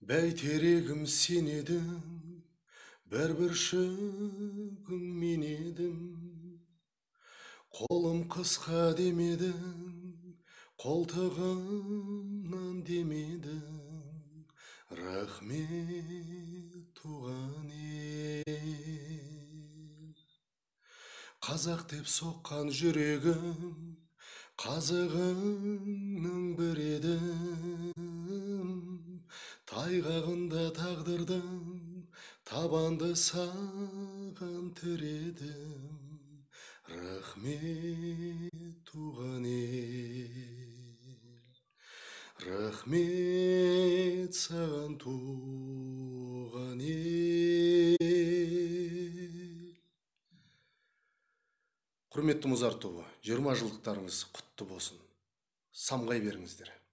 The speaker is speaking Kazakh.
Бәйтерегім сен едің, бәрбір шөгім мен едім. Қолым қысқа демедің, қолтығымнан демедің. Рахмет туған ел. Қазақ деп соққан жүрегім, қазығыңның бір едім. Тайғағында тағдырдың, табанды саған тіредім. Рахмет туған ел. Рахмет саған туған ел. Құрметті Мұзарт тобы, 20 жылдықтарыңыз құтты болсын. Самғай беріңіздер.